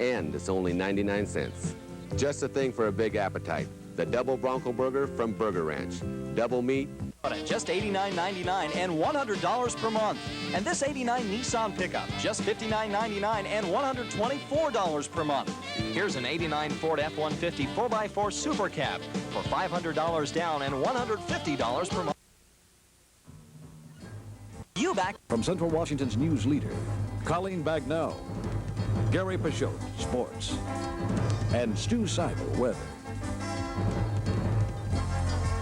and it's only 99 cents. Just a thing for a big appetite. The Double Bronco Burger from Burger Ranch. Double meat. At just $89.99 and $100 per month. And this '89 Nissan pickup, just $59.99 and $124 per month. Here's an '89 Ford F-150 4x4 Super Cab for $500 down and $150 per month. You back. From Central Washington's news leader, Colleen Bagnall, Gary Peixoto, sports, and Stu Seibel, weather.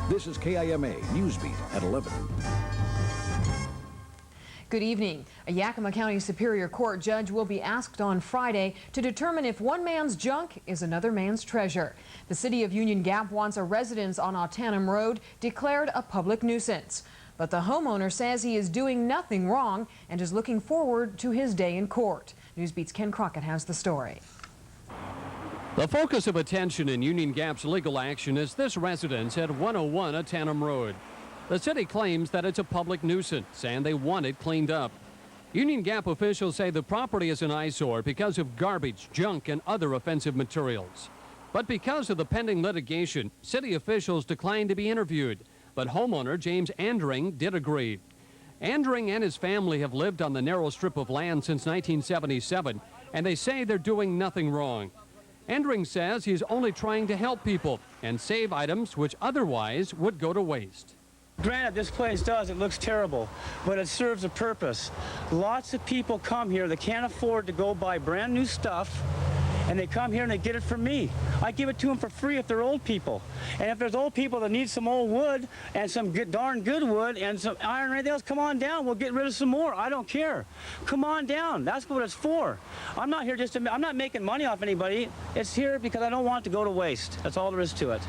This is KIMA NewsBeat at 11. Good evening. A Yakima County Superior Court judge will be asked on Friday to determine if one man's junk is another man's treasure. The city of Union Gap wants a residence on Ahtanum Road declared a public nuisance. But the homeowner says he is doing nothing wrong and is looking forward to his day in court. NewsBeat's Ken Crockett has the story. The focus of attention in Union Gap's legal action is this residence at 101 Ahtanum Road. The city claims that it's a public nuisance and they want it cleaned up. Union Gap officials say the property is an eyesore because of garbage, junk, and other offensive materials. But because of the pending litigation, city officials declined to be interviewed. But homeowner James Andring did agree. Andring and his family have lived on the narrow strip of land since 1977, and they say they're doing nothing wrong. Andring says he's only trying to help people and save items which otherwise would go to waste. Granted, this place it looks terrible, but it serves a purpose. Lots of people come here that can't afford to go buy brand new stuff, and they come here and they get it from me. I give it to them for free if they're old people. And if there's old people that need some old wood and some darn good wood and some iron or anything else, come on down. We'll get rid of some more. I don't care. Come on down. That's what it's for. I'm not here I'm not making money off anybody. It's here because I don't want it to go to waste. That's all there is to it.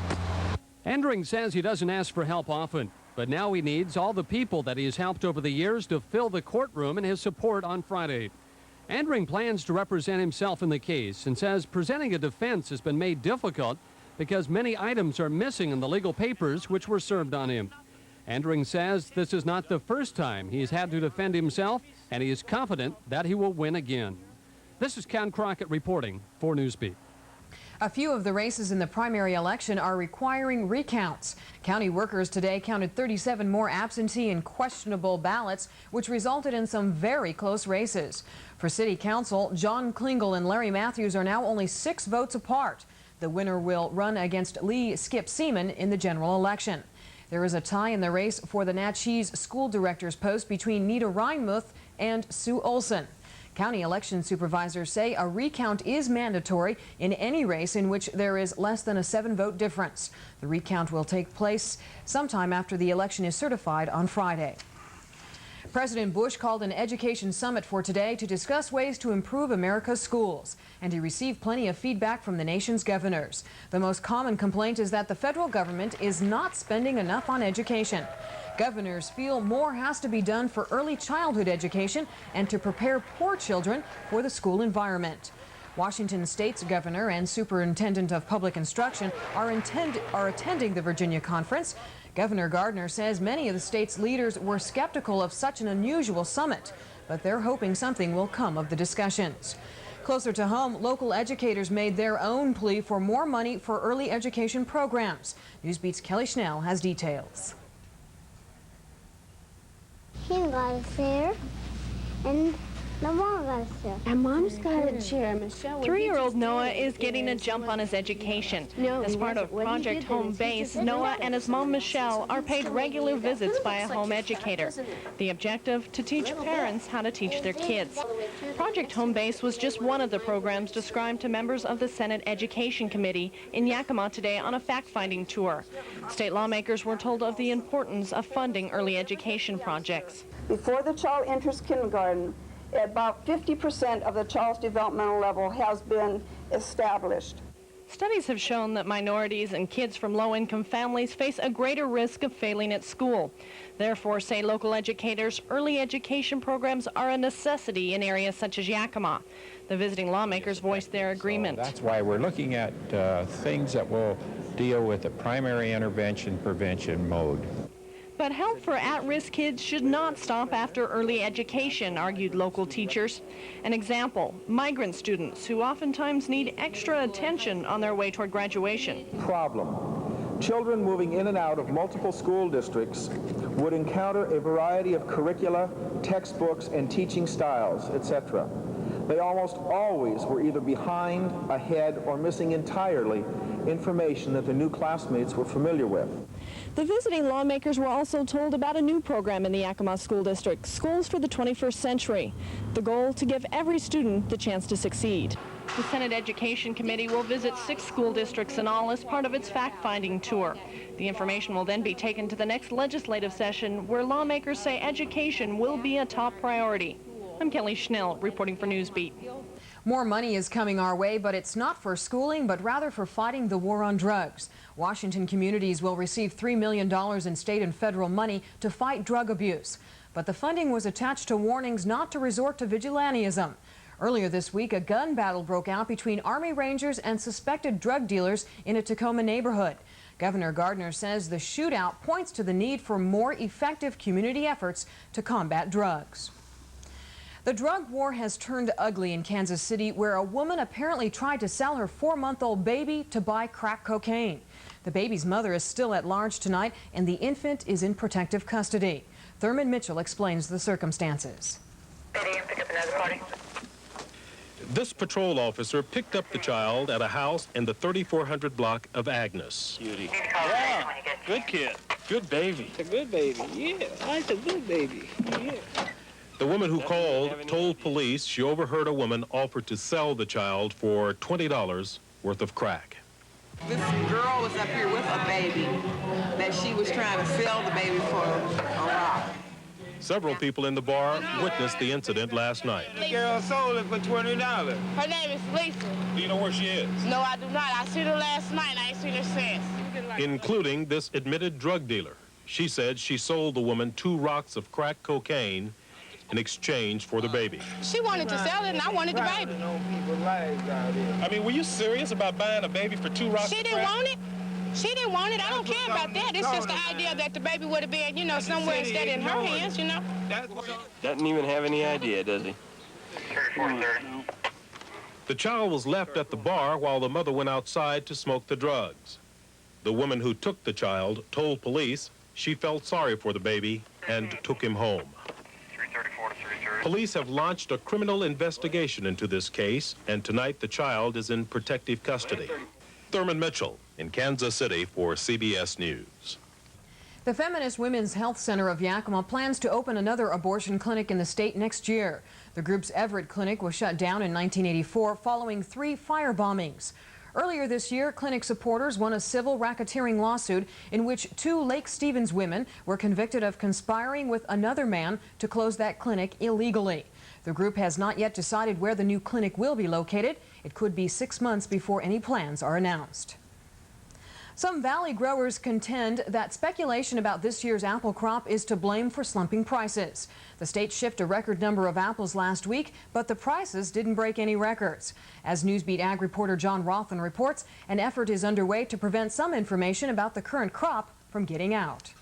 Andring says he doesn't ask for help often, but now he needs all the people that he has helped over the years to fill the courtroom in his support on Friday. Andring plans to represent himself in the case and says presenting a defense has been made difficult because many items are missing in the legal papers which were served on him. Andring says this is not the first time he's had to defend himself, and he is confident that he will win again. This is Ken Crockett reporting for NewsBeat. A few of the races in the primary election are requiring recounts. County workers today counted 37 more absentee and questionable ballots, which resulted in some very close races. For City Council, John Klingel and Larry Matthews are now only 6 votes apart. The winner will run against Lee Skip Seaman in the general election. There is a tie in the race for the Natchez school director's post between Nita Reinmuth and Sue Olson. County election supervisors say a recount is mandatory in any race in which there is less than a 7-vote difference. The recount will take place sometime after the election is certified on Friday. President Bush called an education summit for today to discuss ways to improve America's schools, and he received plenty of feedback from the nation's governors. The most common complaint is that the federal government is not spending enough on education. Governors feel more has to be done for early childhood education and to prepare poor children for the school environment. Washington State's governor and superintendent of public instruction are attending the Virginia conference. Governor Gardner says many of the state's leaders were skeptical of such an unusual summit, but they're hoping something will come of the discussions. Closer to home, local educators made their own plea for more money for early education programs. NewsBeat's Kelly Schnell has details. He got a chair, and the mom got a chair. And mom's got a chair, Michelle. 3-year-old Noah is getting a jump on his education. As part of Project Home Base, Noah and his mom Michelle are paid regular visits by a home educator. The objective, to teach parents how to teach their kids. Project Home Base was just one of the programs described to members of the Senate Education Committee in Yakima today on a fact-finding tour. State lawmakers were told of the importance of funding early education projects. Before the child enters kindergarten, about 50% of the child's developmental level has been established. Studies have shown that minorities and kids from low-income families face a greater risk of failing at school. Therefore, say local educators, early education programs are a necessity in areas such as Yakima. The visiting lawmakers voiced their agreement. So that's why we're looking at things that will deal with the primary intervention prevention mode. But help for at-risk kids should not stop after early education, argued local teachers. An example, migrant students who oftentimes need extra attention on their way toward graduation. Problem. Children moving in and out of multiple school districts would encounter a variety of curricula, textbooks, and teaching styles, etc. They almost always were either behind, ahead, or missing entirely information that their new classmates were familiar with. The visiting lawmakers were also told about a new program in the Yakima School District, Schools for the 21st Century. The goal, to give every student the chance to succeed. The Senate Education Committee will visit 6 school districts in all as part of its fact-finding tour. The information will then be taken to the next legislative session, where lawmakers say education will be a top priority. I'm Kelly Schnell, reporting for NewsBeat. More money is coming our way, but it's not for schooling, but rather for fighting the war on drugs. Washington communities will receive $3 million in state and federal money to fight drug abuse. But the funding was attached to warnings not to resort to vigilantism. Earlier this week, a gun battle broke out between Army Rangers and suspected drug dealers in a Tacoma neighborhood. Governor Gardner says the shootout points to the need for more effective community efforts to combat drugs. The drug war has turned ugly in Kansas City, where a woman apparently tried to sell her 4-month-old baby to buy crack cocaine. The baby's mother is still at large tonight, and the infant is in protective custody. Thurman Mitchell explains the circumstances. This patrol officer picked up the child at a house in the 3400 block of Agnes. Cutie. Yeah, good kid. Good baby. It's a good baby, yeah. It's a good baby, yeah. The woman who called told police she overheard a woman offer to sell the child for $20 worth of crack. This girl was up here with a baby that she was trying to sell the baby for a rock. Several people in the bar witnessed the incident last night. The girl sold it for $20. Her name is Lisa. Do you know where she is? No, I do not. I seen her last night. I ain't seen her since. Including this admitted drug dealer. She said she sold the woman 2 rocks of crack cocaine in exchange for the baby. She wanted to sell it, and I wanted the baby. I mean, were you serious about buying a baby for 2 rocks? She didn't want it. She didn't want it. I don't care about that. It's just the idea that the baby would have been, you know, somewhere instead in her hands, you know. Doesn't even have any idea, does he? The child was left at the bar while the mother went outside to smoke the drugs. The woman who took the child told police she felt sorry for the baby and took him home. Police have launched a criminal investigation into this case, and tonight the child is in protective custody. Thurman Mitchell in Kansas City for CBS News. The Feminist Women's Health Center of Yakima plans to open another abortion clinic in the state next year. The group's Everett Clinic was shut down in 1984 following 3 fire bombings. Earlier this year, clinic supporters won a civil racketeering lawsuit in which 2 Lake Stevens women were convicted of conspiring with another man to close that clinic illegally. The group has not yet decided where the new clinic will be located. It could be 6 months before any plans are announced. Some valley growers contend that speculation about this year's apple crop is to blame for slumping prices. The state shipped a record number of apples last week, but the prices didn't break any records. As NewsBeat Ag reporter John Rothman reports, an effort is underway to prevent some information about the current crop from getting out.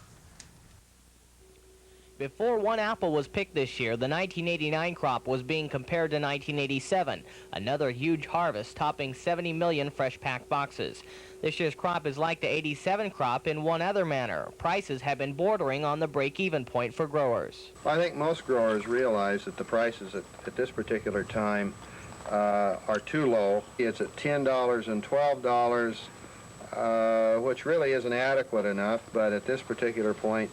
Before one apple was picked this year, the 1989 crop was being compared to 1987, another huge harvest topping 70 million fresh packed boxes. This year's crop is like the 87 crop in one other manner. Prices have been bordering on the break-even point for growers. I think most growers realize that the prices at this particular time are too low. It's at $10 and $12, which really isn't adequate enough, but at this particular point,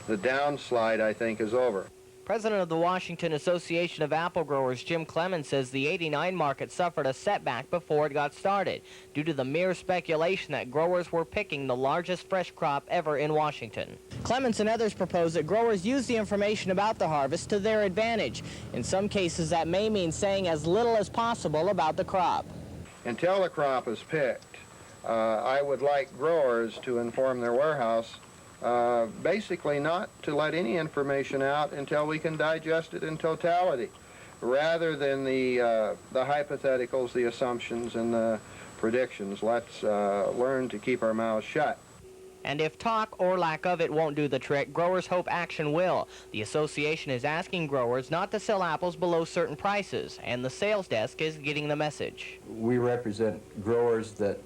the downslide, I think, is over. President of the Washington Association of Apple Growers, Jim Clemens, says the 89 market suffered a setback before it got started due to the mere speculation that growers were picking the largest fresh crop ever in Washington. Clemens and others propose that growers use the information about the harvest to their advantage. In some cases, that may mean saying as little as possible about the crop. Until the crop is picked, I would like growers to inform their warehouse basically not to let any information out until we can digest it in totality, rather than the hypotheticals, the assumptions, and the predictions. Let's learn to keep our mouths shut. And if talk or lack of it won't do the trick, growers hope action will. The association is asking growers not to sell apples below certain prices, and the sales desk is getting the message. We represent growers that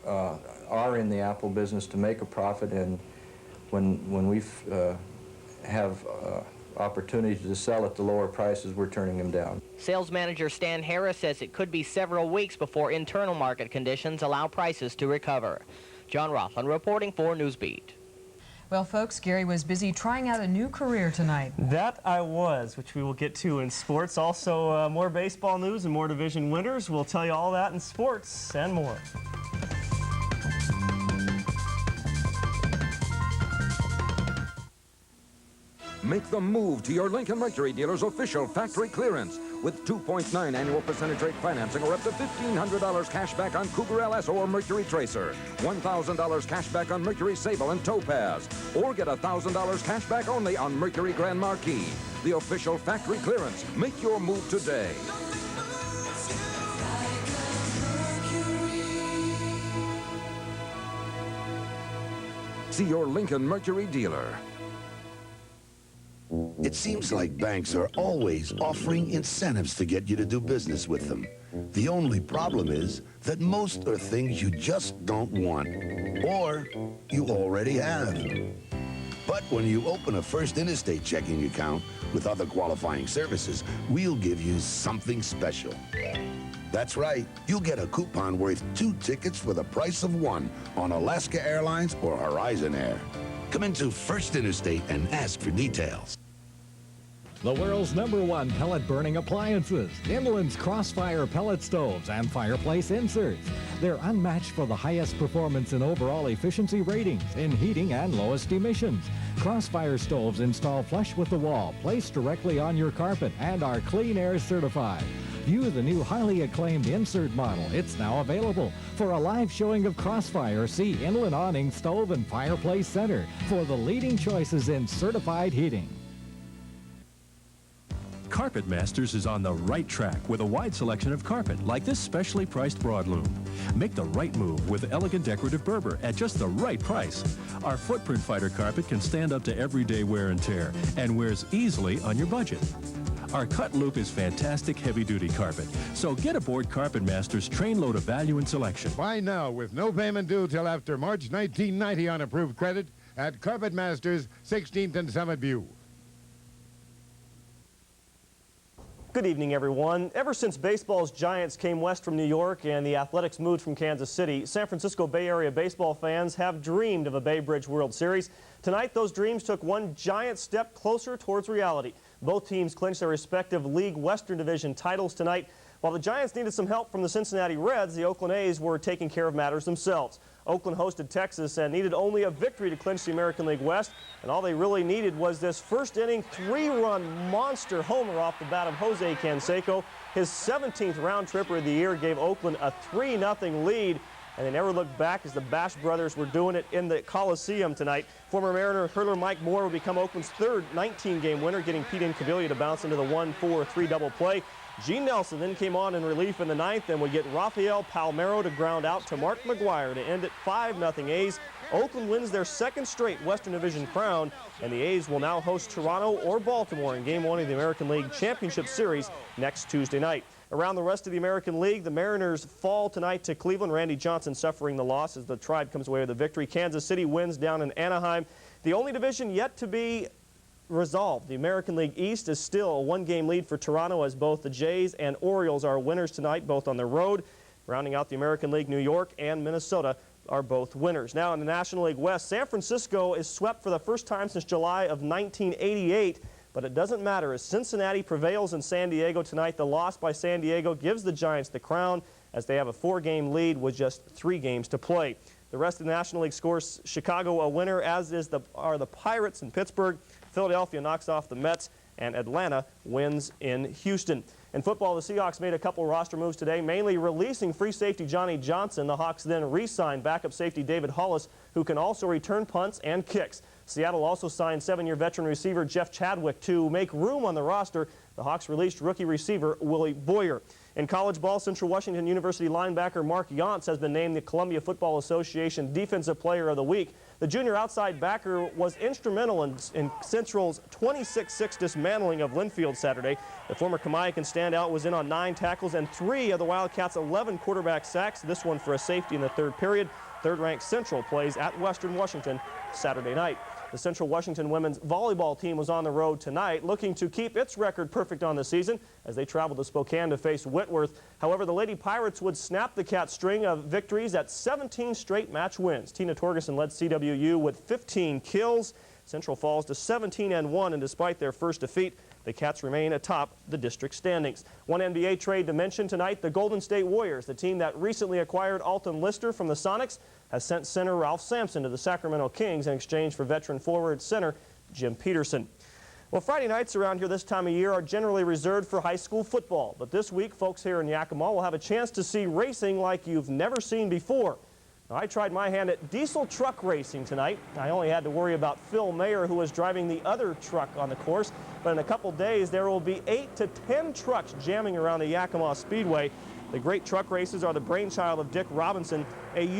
are in the apple business to make a profit, and when we have opportunities to sell at the lower prices, we're turning them down. Sales manager Stan Harris says it could be several weeks before internal market conditions allow prices to recover. John Rothland reporting for NewsBeat. Well, folks, Gary was busy trying out a new career tonight. That I was, which we will get to in sports. Also, more baseball news and more division winners. We'll tell you all that in sports and more. Make the move to your Lincoln Mercury dealer's official factory clearance with 2.9 annual percentage rate financing or up to $1,500 cash back on Cougar LS or Mercury Tracer, $1,000 cash back on Mercury Seibel and Topaz, or get $1,000 cash back only on Mercury Grand Marquis. The official factory clearance. Make your move today. See your Lincoln Mercury dealer. It seems like banks are always offering incentives to get you to do business with them. The only problem is that most are things you just don't want, or you already have. But when you open a First Interstate checking account with other qualifying services, we'll give you something special. That's right, you'll get a coupon worth 2 tickets for the price of 1 on Alaska Airlines or Horizon Air. Come into First Interstate and ask for details. The world's #1 pellet burning appliances, Inland's Crossfire pellet stoves and fireplace inserts. They're unmatched for the highest performance and overall efficiency ratings in heating and lowest emissions. Crossfire stoves install flush with the wall, placed directly on your carpet, and are Clean Air certified. View the new highly acclaimed insert model. It's now available. For a live showing of Crossfire, see Inland Awning Stove and Fireplace Center for the leading choices in certified heating. Carpet Masters is on the right track with a wide selection of carpet, like this specially priced broadloom. Make the right move with elegant decorative Berber at just the right price. Our footprint fighter carpet can stand up to everyday wear and tear and wears easily on your budget. Our cut loop is fantastic heavy-duty carpet, so get aboard Carpet Masters' trainload of value and selection. Buy now with no payment due till after March 1990 on approved credit at Carpet Masters, 16th and Summit View. Good evening, everyone. Ever since baseball's giants came west from New York and the Athletics moved from Kansas City, San Francisco Bay Area baseball fans have dreamed of a Bay Bridge World Series. Tonight, those dreams took one giant step closer towards reality. Both teams clinched their respective League Western Division titles tonight. While the Giants needed some help from the Cincinnati Reds, the Oakland A's were taking care of matters themselves. Oakland hosted Texas and needed only a victory to clinch the American League West, and all they really needed was this first-inning 3-run monster homer off the bat of Jose Canseco. His 17th round-tripper of the year gave Oakland a 3-0 lead, and they never looked back as the Bash brothers were doing it in the Coliseum tonight. Former Mariner hurler Mike Moore will become Oakland's third 19-game winner, getting Pete Incaviglia to bounce into the 1-4-3 double play. Gene Nelson then came on in relief in the ninth and would get Rafael Palmeiro to ground out to Mark McGuire to end it 5-0 A's. Oakland wins their second straight Western Division crown, and the A's will now host Toronto or Baltimore in Game 1 of the American League Championship Series next Tuesday night. Around the rest of the American League, the Mariners fall tonight to Cleveland. Randy Johnson suffering the loss as the Tribe comes away with a victory. Kansas City wins down in Anaheim. The only division yet to be resolved, the American League East, is still a 1-game lead for Toronto as both the Jays and Orioles are winners tonight, both on the road. Rounding out the American League, New York and Minnesota are both winners. Now in the National League West, San Francisco is swept for the first time since July of 1988. But it doesn't matter as Cincinnati prevails in San Diego tonight. The loss by San Diego gives the Giants the crown as they have a 4-game lead with just 3 games to play. The rest of the National League scores: Chicago a winner, as are the Pirates in Pittsburgh. Philadelphia knocks off the Mets, and Atlanta wins in Houston. In football, the Seahawks made a couple roster moves today, mainly releasing free safety Johnny Johnson. The Hawks then re-signed backup safety David Hollis, who can also return punts and kicks. Seattle also signed 7-year veteran receiver Jeff Chadwick to make room on the roster. The Hawks released rookie receiver Willie Boyer. In college ball, Central Washington University linebacker Mark Yantz has been named the Columbia Football Association Defensive Player of the Week. The junior outside backer was instrumental in Central's 26-6 dismantling of Linfield Saturday. The former Kamaikan standout was in on 9 tackles and 3 of the Wildcats' 11 quarterback sacks, this one for a safety in the third period. Third-ranked Central plays at Western Washington Saturday night. The Central Washington women's volleyball team was on the road tonight, looking to keep its record perfect on the season as they traveled to Spokane to face Whitworth. However, the Lady Pirates would snap the Cats' string of victories at 17 straight match wins. Tina Torgerson led CWU with 15 kills. Central falls to 17-1, and despite their first defeat, the Cats remain atop the district standings. One NBA trade to mention tonight, the Golden State Warriors, the team that recently acquired Alton Lister from the Sonics, has sent center Ralph Sampson to the Sacramento Kings in exchange for veteran forward center Jim Peterson. Well, Friday nights around here this time of year are generally reserved for high school football, but this week folks here in Yakima will have a chance to see racing like you've never seen before. Now, I tried my hand at diesel truck racing tonight. I only had to worry about Phil Mayer, who was driving the other truck on the course, but in a couple days there will be 8 to 10 trucks jamming around the Yakima Speedway. The great truck races are the brainchild of Dick Robinson, a